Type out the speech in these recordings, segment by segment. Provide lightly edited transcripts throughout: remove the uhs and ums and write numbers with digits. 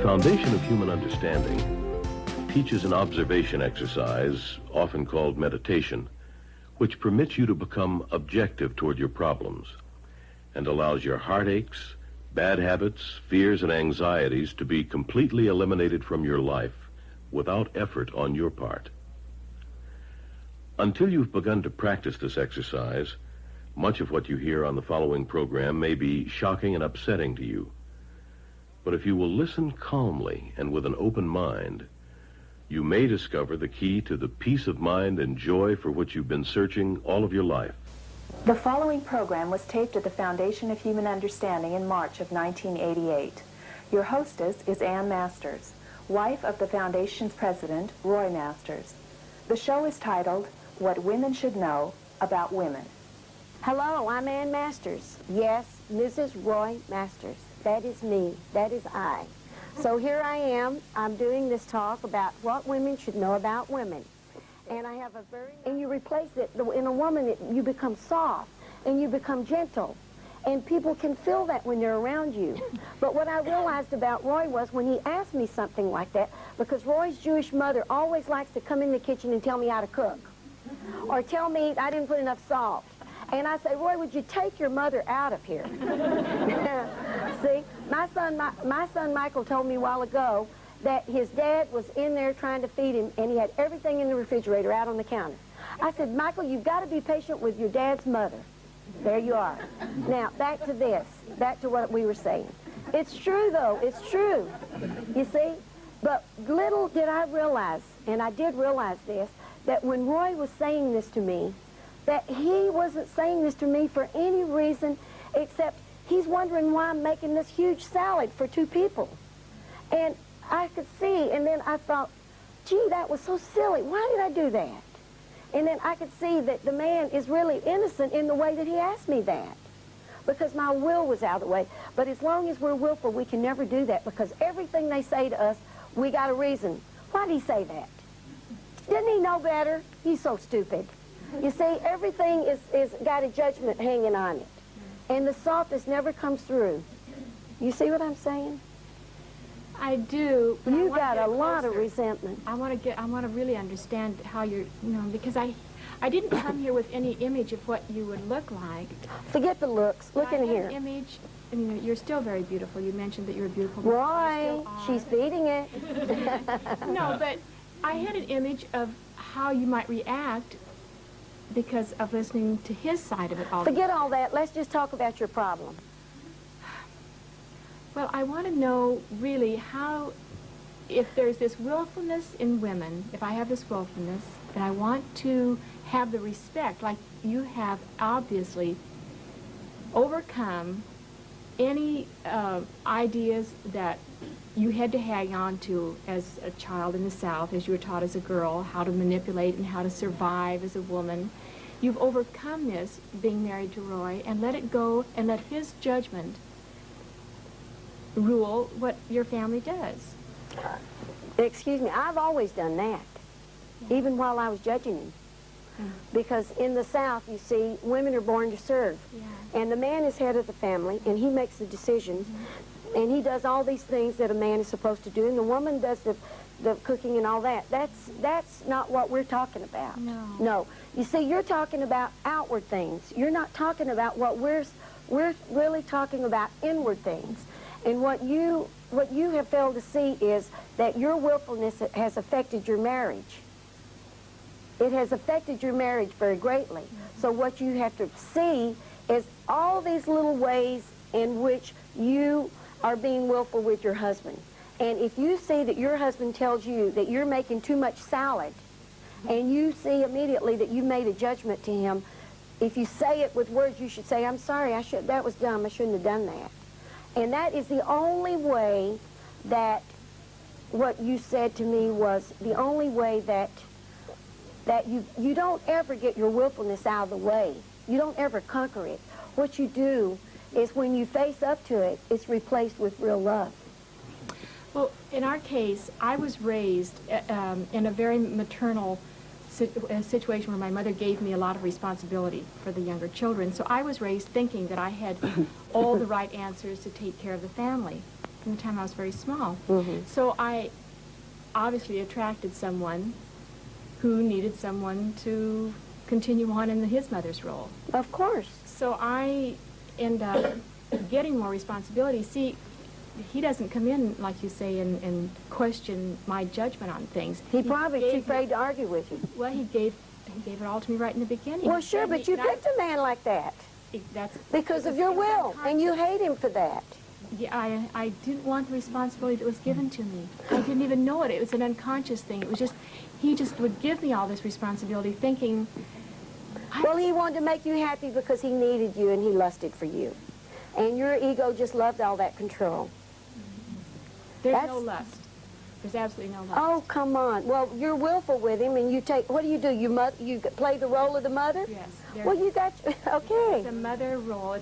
Foundation of Human Understanding teaches an observation exercise, often called meditation, which permits you to become objective toward your problems and allows your heartaches, bad habits, fears, and anxieties to be completely eliminated from your life without effort on your part. Until you've begun to practice this exercise, much of what you hear on the following program may be shocking and upsetting to you. But if you will listen calmly and with an open mind, you may discover the key to the peace of mind and joy for which you've been searching all of your life. The following program was taped at the Foundation of Human Understanding in March of 1988. Your hostess is Ann Masters, wife of the Foundation's president, Roy Masters. The show is titled, What Women Should Know About Women. Hello, I'm Ann Masters. Yes, Mrs. Roy Masters. That is me. That is I. So here I am. I'm doing this talk about what women should know about women. And I have a very... And you replace it, in a woman, you become soft and you become gentle. And people can feel that when they're around you. But what I realized about Roy was when he asked me something like that, because Roy's Jewish mother always likes to come in the kitchen and tell me how to cook. Or tell me I didn't put enough salt. And I say, Roy, would you take your mother out of here? See, my son Michael told me a while ago that his dad was in there trying to feed him, and he had everything in the refrigerator out on the counter. I said, Michael, you've got to be patient with your dad's mother. There you are. Now, back to this, back to what we were saying. It's true, though. It's true. You see? But little did I realize, and I did realize this, that when Roy was saying this to me, that he wasn't saying this to me for any reason except he's wondering why I'm making this huge salad for 2 people. And I could see, and then I thought, gee, that was so silly. Why did I do that? And then I could see that the man is really innocent in the way that he asked me that, because my will was out of the way. But as long as we're willful, we can never do that, because everything they say to us, we got a reason. Why did he say that? Didn't he know better? He's so stupid. You see, everything is got a judgment hanging on it. And the softness never comes through. You see what I'm saying? I do. But you got a lot of resentment. I want to really understand how you're, because I didn't come here with any image of what you would look like. Forget the looks. Look in here. An image. I mean, you're still very beautiful. You mentioned that you're a beautiful. Roy, she's feeding it. No, but I had an image of how you might react because of listening to his side of it all. Forget all that. Let's just talk about your problem. Well, I want to know really how, if there's this willfulness in women, if I have this willfulness, and I want to have the respect, like you have obviously overcome any ideas that you had to hang on to as a child in the South, as you were taught as a girl, how to manipulate and how to survive as a woman. You've overcome this being married to Roy and let it go and let his judgment rule what your family does. Excuse me, I've always done that, even while I was judging him. Because in the South, you see, women are born to serve. Yeah. And the man is head of the family, and he makes the decisions. And he does all these things that a man is supposed to do, and the woman does the cooking and all that. That's not what we're talking about. No. No. You see, you're talking about outward things. You're not talking about what we're really talking about inward things. And what you have failed to see is that your willfulness has affected your marriage. It has affected your marriage very greatly. So what you have to see is all these little ways in which you are being willful with your husband. And if you see that your husband tells you that you're making too much salad, and you see immediately that you made a judgment to him, if you say it with words, you should say, I'm sorry, that was dumb, I shouldn't have done that. And that is the only way that what you said to me was the only way that you don't ever get your willfulness out of the way. You don't ever conquer it. What you do is when you face up to it, it's replaced with real love. Well, in our case, I was raised in a very maternal situation where my mother gave me a lot of responsibility for the younger children. So I was raised thinking that I had all the right answers to take care of the family. from the time I was very small. Mm-hmm. So I obviously attracted someone who needed someone to continue on in his mother's role. Of course. So I end up getting more responsibility. See, he doesn't come in, like you say, and question my judgment on things. He probably too gave afraid to argue with you. Well, he gave it all to me right in the beginning. Well, sure, And but you and I- picked a man like that That's because of your it was will, and you hate him for that. Yeah, I didn't want the responsibility that was given to me. I didn't even know it. It was an unconscious thing. It was just, he just would give me all this responsibility thinking... Well, he wanted to make you happy because he needed you and he lusted for you. And your ego just loved all that control. There's no lust. There's absolutely no lust. Oh, come on. Well, you're willful with him, and you take, what do? You play the role of the mother? Yes. Well, you got, okay. It's a mother role.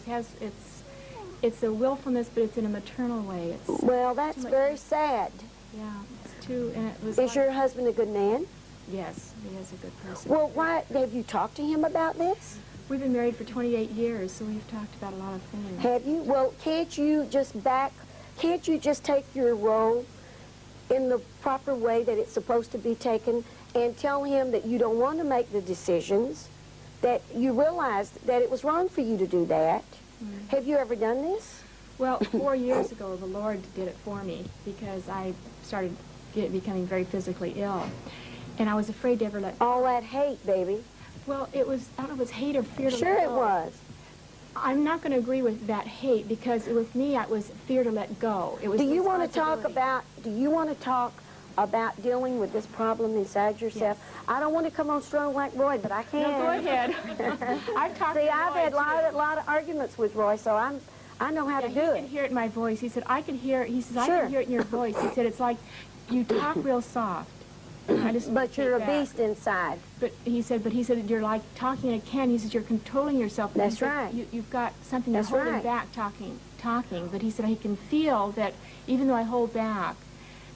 It's a willfulness, but it's in a maternal way. It's, Well, that's very sad. yeah, it's too, and it was Is like- your husband a good man? Yes, he is a good person. Well, why, have you talked to him about this? We've been married for 28 years, so we've talked about a lot of things. Have you? Well, can't you just take your role in the proper way that it's supposed to be taken and tell him that you don't want to make the decisions, that you realized that it was wrong for you to do that? Mm. Have you ever done this? Well, 4 years ago, the Lord did it for me because I started becoming very physically ill. And I was afraid to ever let... All that hate, baby. Well, it was, I don't know if it was hate or fear to Sure let it go. was. I'm not going to agree with that hate because with me, it was fear to let go. It was Do you want to talk responsibility. about dealing with this problem inside yourself? Yes. I don't want to come on strong like Roy, but I can. No, go ahead. I've talked See, to I've Roy, had too. a lot of arguments with Roy, so I know how to He do can it. hear it in my voice. He said, I can hear Sure. it in your voice. He said, it's like you talk real soft. I just But you're a take that. beast inside. But he said you're like talking in a can. He said, you're controlling yourself. But he That's said, right. You've got something That's you're holding right. back talking. But he said, he can feel that even though I hold back,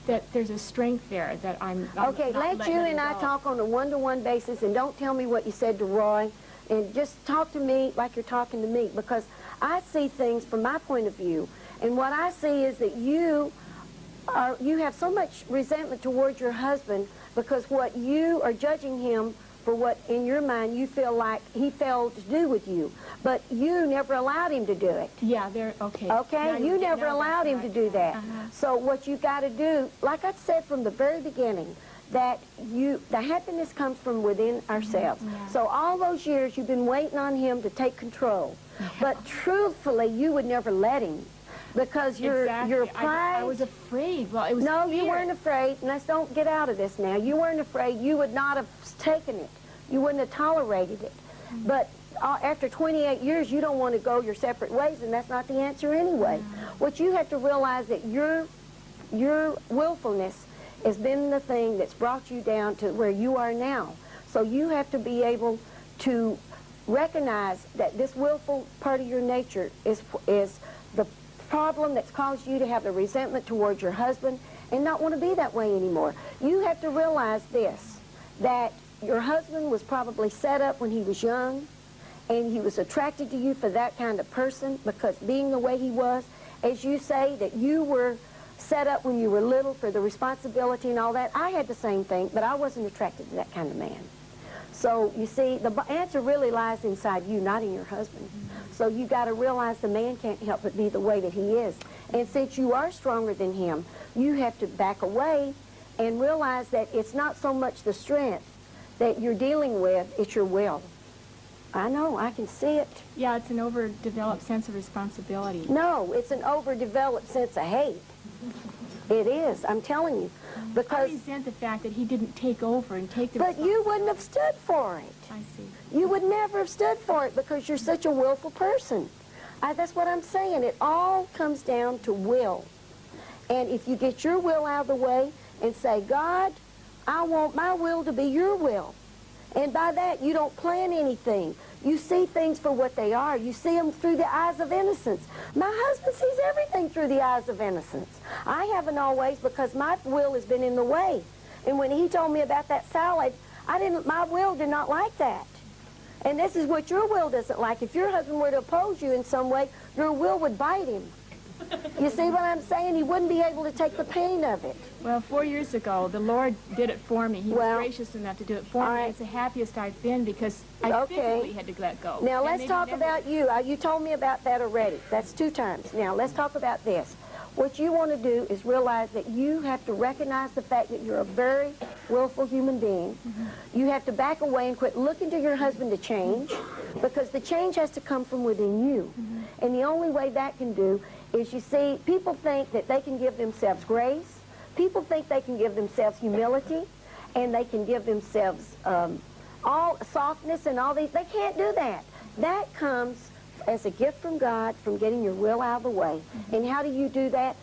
that there's a strength there that I'm Okay, not let letting you it and I go. talk on a one-to-one basis, and don't tell me what you said to Roy, and just talk to me like you're talking to me, because I see things from my point of view, and what I see is that you have so much resentment towards your husband because what you are judging him for, what in your mind you feel like he failed to do with you, but you never allowed him to do it. Yeah, they're okay. Okay, Now you never now allowed that's him to right. do that. Uh-huh. So what you got to do, like I said from the very beginning, that the happiness comes from within ourselves. Yeah. So all those years you've been waiting on him to take control, but truthfully you would never let him because your pride. I was afraid. Well, it was No, you fear. weren't afraid. Let's don't get out of this now. You weren't afraid. You would not have taken it. You wouldn't have tolerated it. But after 28 years, you don't want to go your separate ways, and that's not the answer anyway. What you have to realize that your willfulness has been the thing that's brought you down to where you are now. So you have to be able to recognize that this willful part of your nature is the problem that's caused you to have the resentment towards your husband and not want to be that way anymore. You have to realize this, that your husband was probably set up when he was young, and he was attracted to you for that kind of person because being the way he was, as you say, that you were set up when you were little for the responsibility and all that. I had the same thing, but I wasn't attracted to that kind of man. So, you see, the answer really lies inside you, not in your husband. So you got to realize the man can't help but be the way that he is. And since you are stronger than him, you have to back away and realize that it's not so much the strength that you're dealing with, it's your will. I know, I can see it. Yeah, it's an overdeveloped sense of responsibility. No, it's an overdeveloped sense of hate. It is, I'm telling you. I Because, resent the fact that he didn't take over and take the but you wouldn't have stood for it. I see. You would never have stood for it because you're such a willful person. That's what I'm saying. It all comes down to will. And if you get your will out of the way and say, God, I want my will to be your will. And by that, you don't plan anything. You see things for what they are. You see them through the eyes of innocence. My husband sees everything through the eyes of innocence. I haven't always, because my will has been in the way. And when he told me about that salad, my will did not like that. And this is what your will doesn't like. If your husband were to oppose you in some way, your will would bite him. You see what I'm saying? He wouldn't be able to take the pain of it. Well, 4 years ago, the Lord did it for me. He was gracious enough to do it for me. right. It's the happiest I've been because I physically had to let go. Now, And let's maybe talk never- about you. You told me about that already. That's 2 times. Now, let's talk about this. What you want to do is realize that you have to recognize the fact that you're a very willful human being. You have to back away and quit looking to your husband to change, because the change has to come from within you. And the only way that can do is, you see, people think that they can give themselves grace. People think they can give themselves humility, and they can give themselves all softness and all these. They can't do that. That comes as a gift from God, from getting your will out of the way. And how do you do that?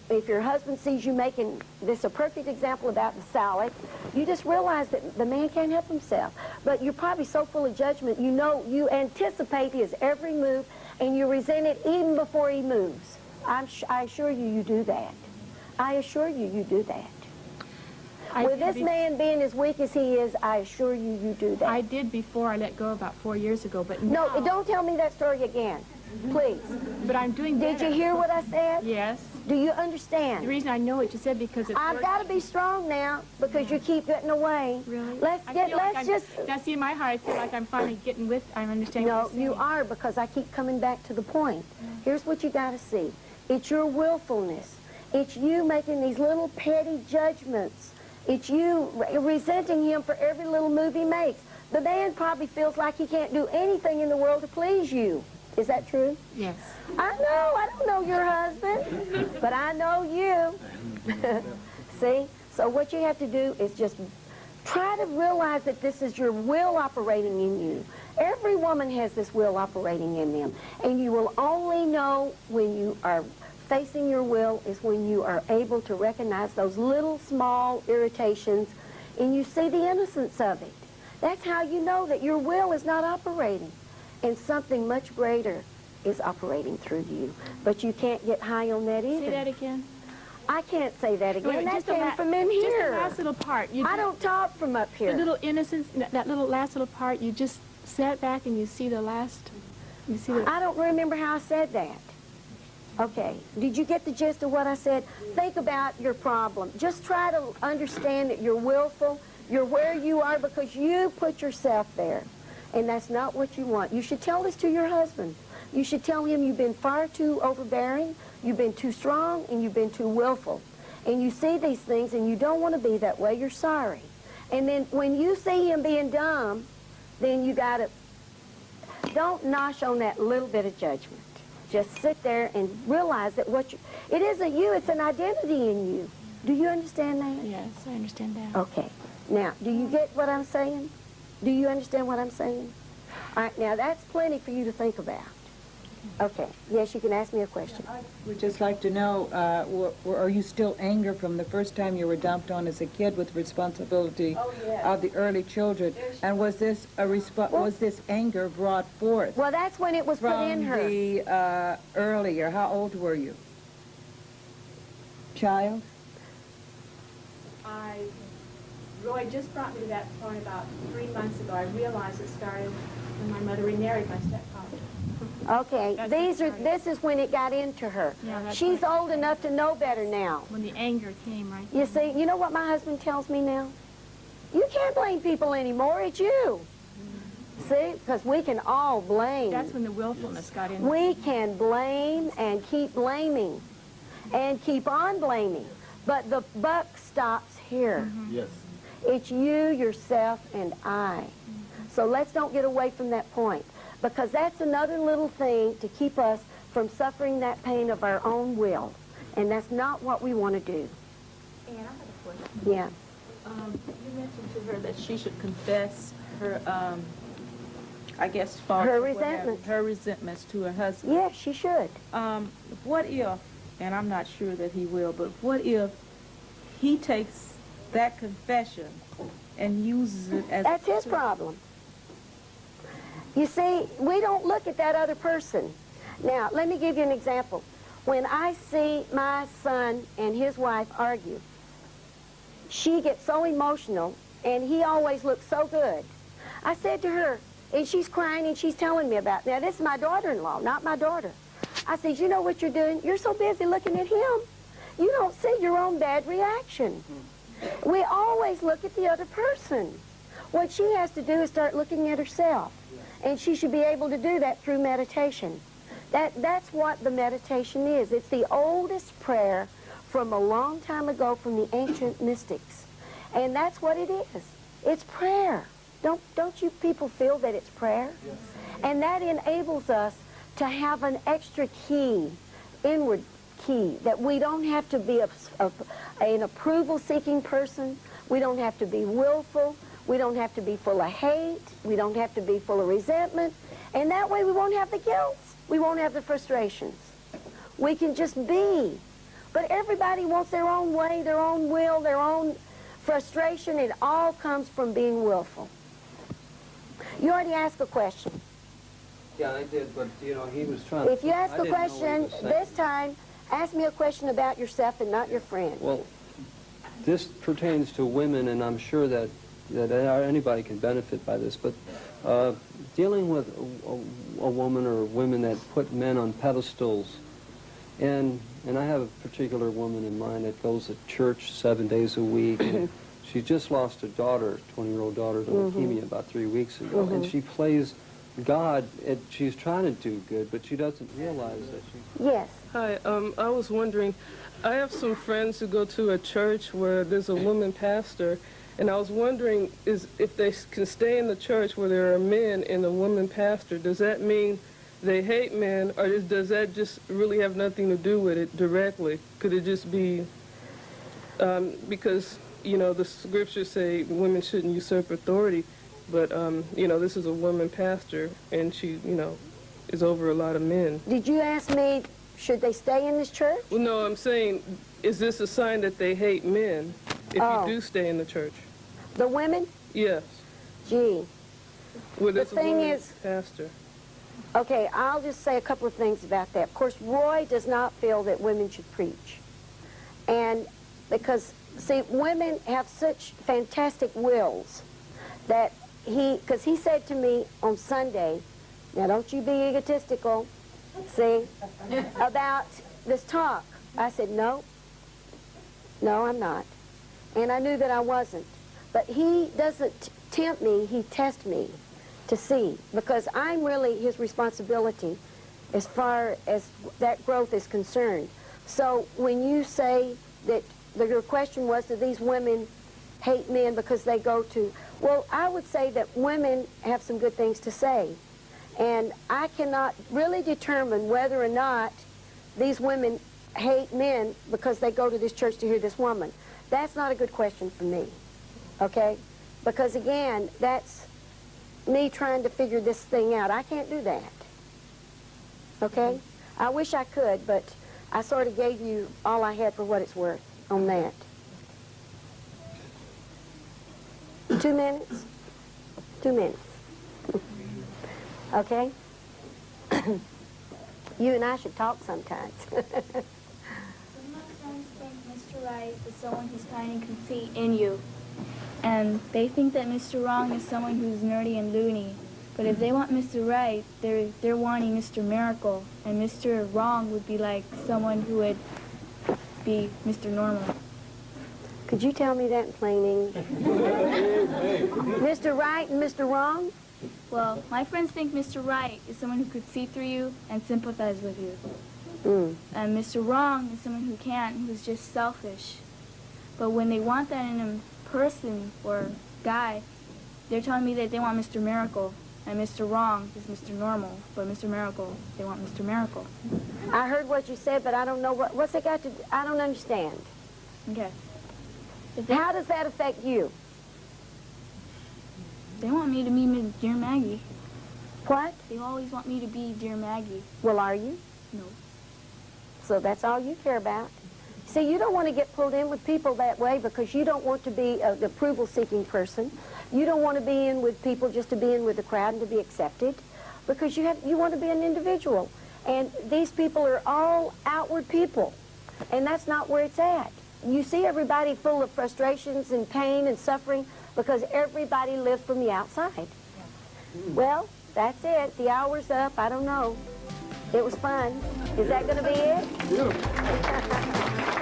If your husband sees you making this, a perfect example about the salad, you just realize that the man can't help himself. But you're probably so full of judgment, you know, you anticipate his every move, and you resent it even before he moves. I assure you, you do that. I assure you, you do that. With this man being as weak as he is, I assure you, you do that. I did before I let go about 4 years ago, but now... No, don't tell me that story again, please. But I'm doing better. Did you hear what I said? Yes. Do you The understand? reason I know what you said because it's... I've got to be strong now, because you keep getting away. Really? Let's just... Now, see, in my heart, I feel like I'm finally getting with... I'm understanding No, what you're you saying. are, because I keep coming back to the point. Here's what you got to see. It's your willfulness. It's you making these little petty judgments. It's you resenting him for every little move he makes. The man probably feels like he can't do anything in the world to please you. Is that true? Yes. I know. I don't know your husband, but I know you. See? So what you have to do is just try to realize that this is your will operating in you. Every woman has this will operating in them. And you will only know when you are facing your will is when you are able to recognize those little small irritations and you see the innocence of it. That's how you know that your will is not operating and something much greater is operating through you. But you can't get high on that either. Say that again. I can't say that again. Wait, That came from in Just here. the last little part. I don't talk from up here. The little innocence, that little last little part, you just sat back and you see the last... You see the... I don't remember how I said that. Okay, did you get the gist of what I said? Think about your problem. Just try to understand that you're willful. You're where you are because you put yourself there. And that's not what you want. You should tell this to your husband. You should tell him you've been far too overbearing, you've been too strong, and you've been too willful. And you see these things and you don't want to be that way. You're sorry. And then when you see him being dumb, then you got to, don't nosh on that little bit of judgment. Just sit there and realize that it isn't you, it's an identity in you. Do you understand that? Yes, I understand that. Okay. Now, do you get what I'm saying? Do you understand what I'm saying? All right, now that's plenty for you to think about. Okay. Yes, you can ask me a question. I would just like to know, are you still angry from the first time you were dumped on as a kid with responsibility of the early children? And was this was this anger brought forth Well, that's when it was put in from her. the earlier? How old were you? Child? Roy just brought me to that point about 3 months ago. I realized it started when my mother remarried my stepfather. Okay, this is when it got into her. Yeah, that's She's right. old enough to know better now. When the anger came, right? You see, you know what my husband tells me now? You can't blame people anymore, it's you. See, because we can all blame. That's when the willfulness got in. We can blame and keep blaming and keep on blaming. But the buck stops here. Yes. It's you, yourself, and I. So let's don't get away from that point, because that's another little thing to keep us from suffering that pain of our own will. And that's not what we want to do. And I have a question. Yeah. You mentioned to her that she should confess her, I guess, faults. Her or whatever, resentment. her resentments to her husband. Yes, she should. What if, and I'm not sure that he will, but what if he takes that confession and uses it as... That's his problem. You see, we don't look at that other person. Now, let me give you an example. When I see my son and his wife argue, she gets so emotional, and he always looks so good. I said to her, and she's crying and she's telling me about it. Now, this is my daughter-in-law, not my daughter. I said, you know what you're doing? You're so busy looking at him. You don't see your own bad reaction. We always look at the other person. What she has to do is start looking at herself. And she should be able to do that through meditation. That's what the meditation is. It's the oldest prayer from a long time ago from the ancient mystics. And that's what it is. It's prayer. Don't you people feel that it's prayer? Yes. And that enables us to have an extra key, inward key, that we don't have to be an approval-seeking person. We don't have to be willful. We don't have to be full of hate. We don't have to be full of resentment. And that way we won't have the guilt. We won't have the frustrations. We can just be. But everybody wants their own way, their own will, their own frustration. It all comes from being willful. You already asked a question. Yeah, I did, but, you know, he was trying to... If you ask a question, this time, ask me a question about yourself and not your friend. Well, this pertains to women, and I'm sure that anybody can benefit by this, but dealing with a woman or women that put men on pedestals, and I have a particular woman in mind that goes to church 7 days a week, and she just lost a daughter, 20-year-old daughter, to leukemia about 3 weeks ago, and she plays God. She's trying to do good, but she doesn't realize that she's... Yes. Hi, I was wondering, I have some friends who go to a church where there's a woman pastor, and I was wondering if they can stay in the church where there are men and a woman pastor. Does that mean they hate men, or does that just really have nothing to do with it directly? Could it just be because, you know, the scriptures say women shouldn't usurp authority, but, you know, this is a woman pastor, and she, you know, is over a lot of men. Did you ask me, should they stay in this church? Well, no, I'm saying, is this a sign that they hate men if you do stay in the church? The women? Yes. Gee. Well, The thing is, pastor. okay, I'll just say a couple of things about that. Of course, Roy does not feel that women should preach. And because, see, women have such fantastic wills that because he said to me on Sunday, now don't you be egotistical, see, about this talk. I said, no, I'm not. And I knew that I wasn't. But he doesn't tempt me, he tests me to see, because I'm really his responsibility as far as that growth is concerned. So when you say that your question was, do these women hate men because they go to, well, I would say that women have some good things to say. And I cannot really determine whether or not these women hate men because they go to this church to hear this woman. That's not a good question for me, okay? Because again, that's me trying to figure this thing out. I can't do that, okay? I wish I could, but I sort of gave you all I had for what it's worth on that. 2 minutes? 2 minutes. Okay? You and I should talk sometimes. Some of my friends think Mr. Right is someone who's kind and can see in you. And they think that Mr. Wrong is someone who's nerdy and loony. But if they want Mr. Right, they're wanting Mr. Miracle. And Mr. Wrong would be like someone who would be Mr. Normal. Could you tell me that in plain English? Mr. Right and Mr. Wrong? Well, my friends think Mr. Right is someone who could see through you and sympathize with you. And Mr. Wrong is someone who can't, who's just selfish. But when they want that in a person or guy, they're telling me that they want Mr. Miracle. And Mr. Wrong is Mr. Normal, but Mr. Miracle, they want Mr. Miracle. I heard what you said, but I don't know what's it got to do. I don't understand. Okay. How does that affect you? They want me to be Dear Maggie. What? They always want me to be Dear Maggie. Well, are you? No. So that's all you care about. See, you don't want to get pulled in with people that way because you don't want to be an approval-seeking person. You don't want to be in with people just to be in with the crowd and to be accepted, because you want to be an individual. And these people are all outward people, and that's not where it's at. You see everybody full of frustrations and pain and suffering because everybody lives from the outside. Well, that's it. The hour's up. I don't know. It was fun. Is that going to be it? Beautiful.